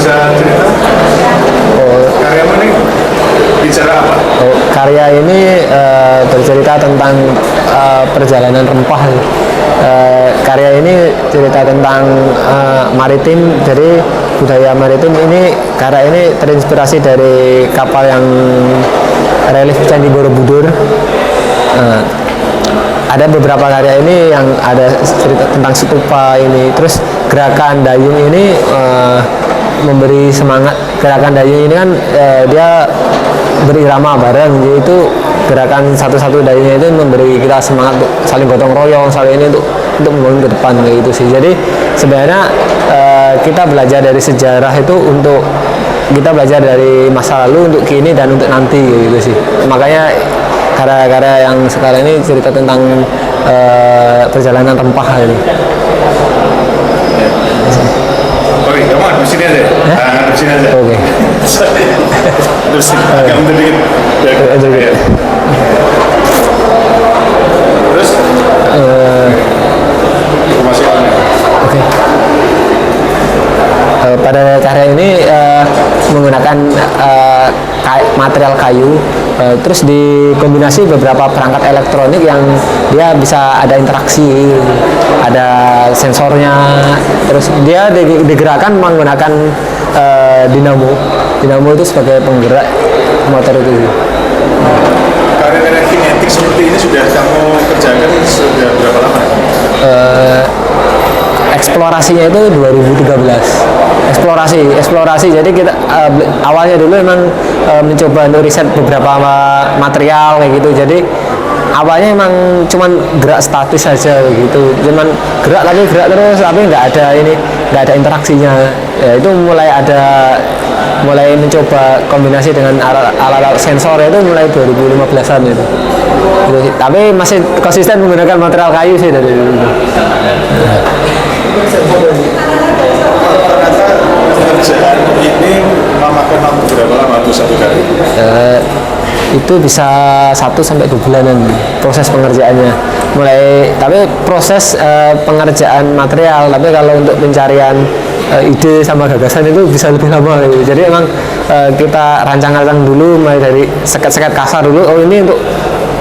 bisa cerita karyamu ini bicara apa? Karya ini bercerita tentang perjalanan rempah. Karya ini cerita tentang maritim, jadi budaya maritim ini. Karya ini terinspirasi dari kapal yang relief Candi Borobudur. Ada beberapa karya ini yang ada cerita tentang stupa ini. Terus gerakan dayung ini memberi semangat. Gerakan dayung ini kan dia berirama bareng, yaitu gerakan satu-satu dayungnya itu memberi kita semangat untuk saling gotong royong, saling ini untuk membangun ke depan kayak gitu sih. Jadi sebenarnya kita belajar dari sejarah itu untuk kita belajar dari masa lalu untuk kini dan untuk nanti kayak gitu sih. Makanya karya-karya yang sekarang ini cerita tentang perjalanan rempah ini. Oke, kamu ada di sini aja. Ada di sini aja. Oke. Terus agak mundur dikit. Terus informasinya. Oke. Pada karya ini menggunakan material kayu, terus dikombinasi beberapa perangkat elektronik yang dia bisa ada interaksi, ada sensornya, terus dia digerakkan menggunakan dinamo. Dinamo itu sebagai penggerak motor itu. Karya-karya kinetik seperti ini sudah kamu kerjakan sudah berapa lama? Eksplorasinya itu 2013. Eksplorasi. Jadi kita awalnya dulu memang mencoba untuk riset beberapa material kayak gitu. Jadi awalnya emang cuman gerak statis saja gitu. Cuman gerak terus, tapi nggak ada interaksinya. Ya, itu mulai mencoba kombinasi dengan alat sensor itu mulai 2015-an itu. Gitu. Tapi masih konsisten menggunakan material kayu sih dari dulu. Ternyata pekerjaan ini memakan waktu berapa lama tuh satu kali? Itu bisa 1-2 bulanan proses pengerjaannya. Tapi proses pengerjaan material, tapi kalau untuk pencarian ide sama gagasan itu bisa lebih lama gitu. Jadi emang kita rancang-rancang dulu, mulai dari sekat-sekat kasar dulu. Oh, ini untuk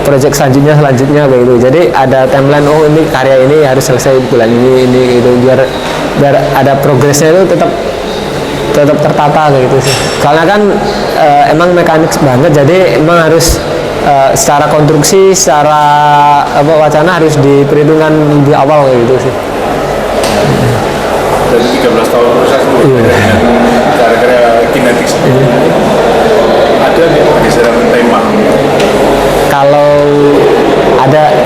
proyek selanjutnya kayak gitu. Jadi ada timeline, oh ini karya ini harus selesai bulan ini gitu, biar ada progresnya itu tetap tertata kayak gitu sih. Soalnya kan emang mekanik banget, jadi emang harus secara konstruksi, secara wacana harus diperhitungkan di awal kayak gitu sih. Dari 13 tahun proses karya-karya kinetik seperti ini. Ada nih pergeseran tema.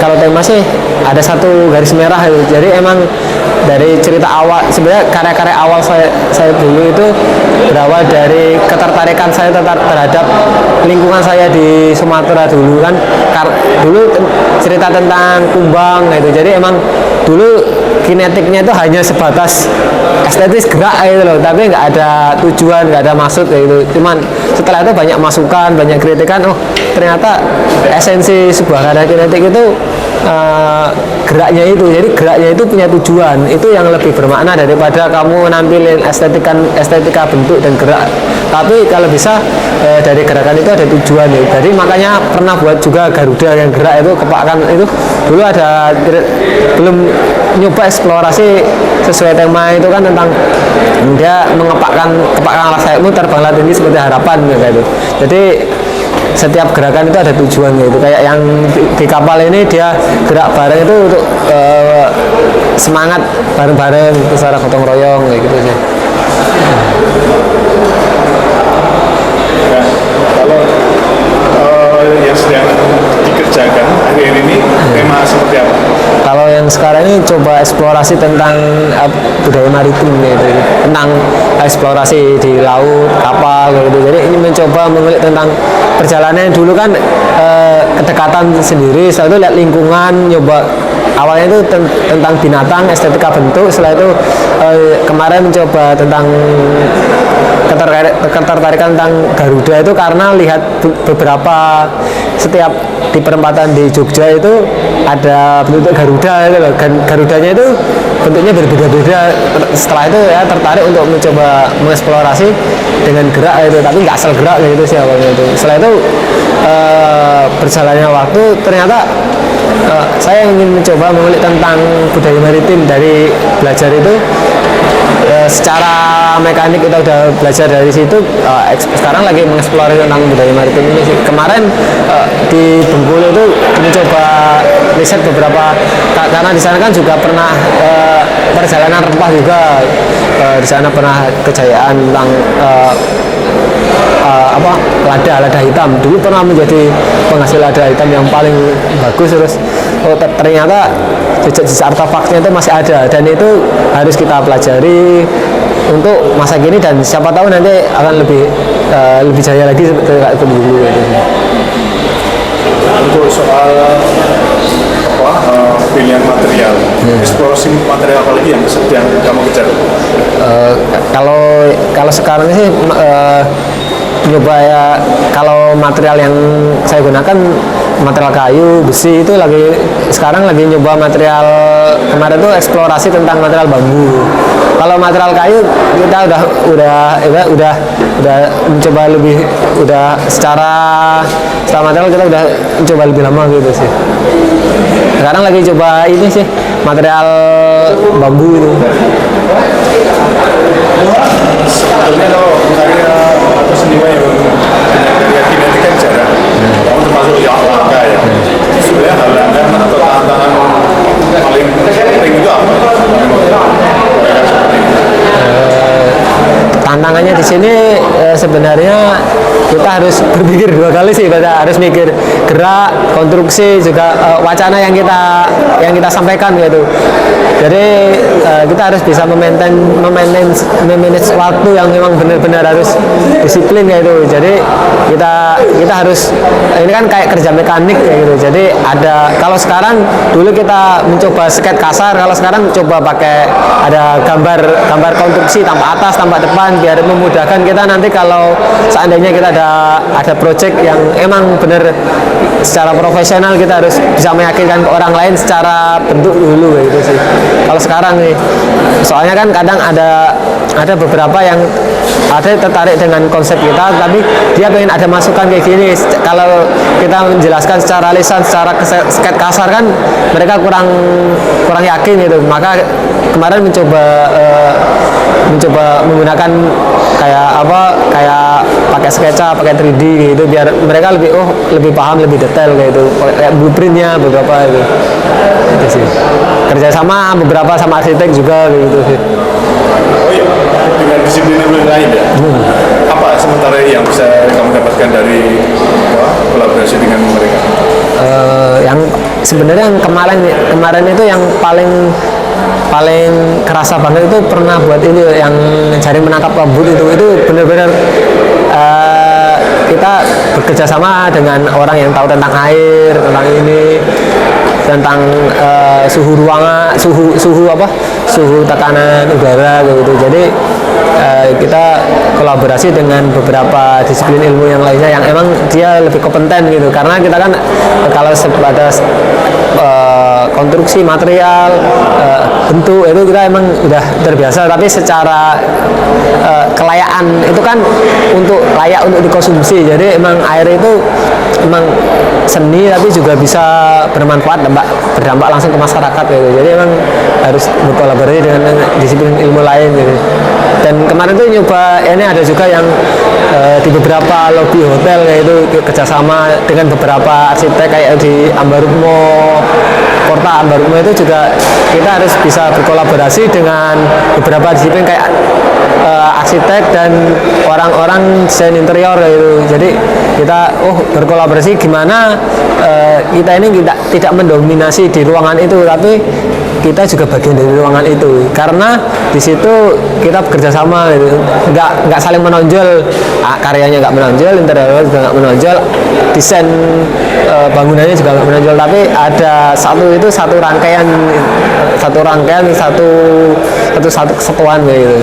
Kalau tema sih ada satu garis merah gitu. Jadi emang dari cerita awal, sebenarnya karya-karya awal saya dulu itu berawal dari ketertarikan saya terhadap lingkungan saya di Sumatera dulu kan. Dulu cerita tentang kumbang gitu. Jadi emang dulu kinetiknya itu hanya sebatas estetis gerak gitu loh, tapi nggak ada tujuan, nggak ada maksud kayak gitu. Cuman setelah itu banyak masukan, banyak kritikan, oh ternyata esensi sebuah karya kinetik itu geraknya itu. Jadi geraknya itu punya tujuan, itu yang lebih bermakna daripada kamu nampilin estetika bentuk dan gerak. Tapi kalau bisa dari gerakan itu ada tujuan ya. Jadi makanya pernah buat juga Garuda yang gerak itu, kepakan itu dulu ada, belum nyoba eksplorasi sesuai tema itu kan, tentang dia mengepakkan alas sayapmu terbanglah tinggi seperti harapan kayak gitu. Jadi setiap gerakan itu ada tujuan gitu. Kayak yang di kapal ini dia gerak bareng itu untuk semangat bareng-bareng, itu secara gotong royong kayak gitu sih. Kalau yang sedang dikerjakan akhir ini tema seperti apa? Kalau yang sekarang ini coba eksplorasi tentang budaya maritim gitu, tentang eksplorasi di laut, kapal gitu. Jadi ini mencoba mengulik tentang perjalanan dulu kan, kedekatan sendiri, setelah itu lihat lingkungan, nyoba awalnya itu tentang binatang, estetika bentuk, setelah itu kemarin mencoba tentang ketertarikan tentang Garuda itu karena lihat beberapa setiap di perempatan di Jogja itu ada bentuk Garuda gitu loh. Garudanya itu bentuknya berbeda-beda. Setelah itu ya tertarik untuk mencoba mengeksplorasi dengan gerak itu, tapi nggak asal gerak gitu sih awalnya itu. Setelah itu berjalannya waktu ternyata saya ingin mencoba mengulik tentang budaya maritim. Dari belajar itu secara mekanik kita udah belajar dari situ, sekarang lagi mengeksplor tentang budaya maritim ini sih. Kemarin di Bengkulu itu mencoba riset beberapa, karena di sana kan juga pernah perjalanan rempah juga. Di sana pernah kejayaan tentang lada hitam. Dulu pernah menjadi penghasil lada hitam yang paling bagus. Terus ternyata jejak artefaknya itu masih ada, dan itu harus kita pelajari untuk masa kini, dan siapa tahu nanti akan lebih jaya lagi seperti dulu gitu. Untuk soal pilihan material, eksplorasi material apa lagi yang sedang kamu kejar? Kalau sekarang sih nyoba ya, kalau material yang saya gunakan material kayu, besi itu sekarang lagi nyoba material. Kemarin tuh eksplorasi tentang material bambu. Kalau material kayu kita udah mencoba lebih, secara material kita udah mencoba lebih lama gitu sih. Sekarang lagi coba ini sih material bambu itu. Sebetulnya kalau karya atau seniman yang karya kinetika bicara, kamu termasuk yang langka ya. Sebenarnya halangan atau tantangan paling penting itu apa? Tantangannya di sini sebenarnya kita harus berpikir dua kali sih. Kita harus mikir gerak, konstruksi, juga wacana yang kita sampaikan gitu. Jadi kita harus bisa memanage waktu yang memang benar-benar harus disiplin gitu. Jadi kita harus, ini kan kayak kerja mekanik kayak gitu. Jadi kalau sekarang dulu kita mencoba skate kasar, kalau sekarang coba pakai ada gambar konstruksi tanpa atas tanpa depan, biar memudahkan kita nanti kalau seandainya kita ada project yang emang bener secara profesional, kita harus bisa meyakinkan ke orang lain secara bentuk dulu gitu sih. Kalau sekarang nih, soalnya kan kadang ada beberapa yang tertarik dengan konsep kita, tapi dia pengen ada masukan kayak gini. Kalau kita menjelaskan secara lisan, secara skate kasar kan mereka kurang yakin gitu. Maka kemarin mencoba menggunakan kayak pakai sketsa, pakai 3D gitu, biar mereka lebih paham, lebih detail kayak gitu, kayak blueprintnya beberapa gitu sih. Kerja sama beberapa sama arsitek juga gitu sih. Oh iya, dengan disiplin yang lain ya. Apa sementara yang bisa kamu dapatkan dari kolaborasi dengan mereka? Yang sebenarnya yang kemarin itu yang paling kerasa banget itu pernah buat ini yang jaring menangkap kabut itu benar-benar kita bekerja sama dengan orang yang tahu tentang air, tentang ini, tentang suhu ruangan, suhu tekanan udara gitu. Jadi kita kolaborasi dengan beberapa disiplin ilmu yang lainnya yang emang dia lebih kompeten gitu, karena kita kan kalau sebatas konstruksi material, bentuk itu kita emang udah terbiasa, tapi secara kelayaan itu kan layak untuk dikonsumsi. Jadi emang air itu emang seni, tapi juga bisa berdampak langsung ke masyarakat gitu. Jadi emang harus berkolaborasi dengan disiplin ilmu lain gitu. Dan kemarin tuh nyoba, ini ada juga yang di beberapa lobi hotel kayak itu kerjasama dengan beberapa arsitek kayak di Ambarukmo, Porta Ambarukmo itu juga kita harus bisa berkolaborasi dengan beberapa disiplin kayak arsitek dan orang-orang desain interior gitu. Jadi kita berkolaborasi gimana kita ini tidak mendominasi di ruangan itu, tapi kita juga bagian dari ruangan itu, karena di situ kita bekerja sama gitu. nggak saling menonjol, karyanya nggak menonjol, interior juga nggak menonjol, desain bangunannya juga nggak menonjol, tapi ada satu rangkaian satu kesatuan gitu.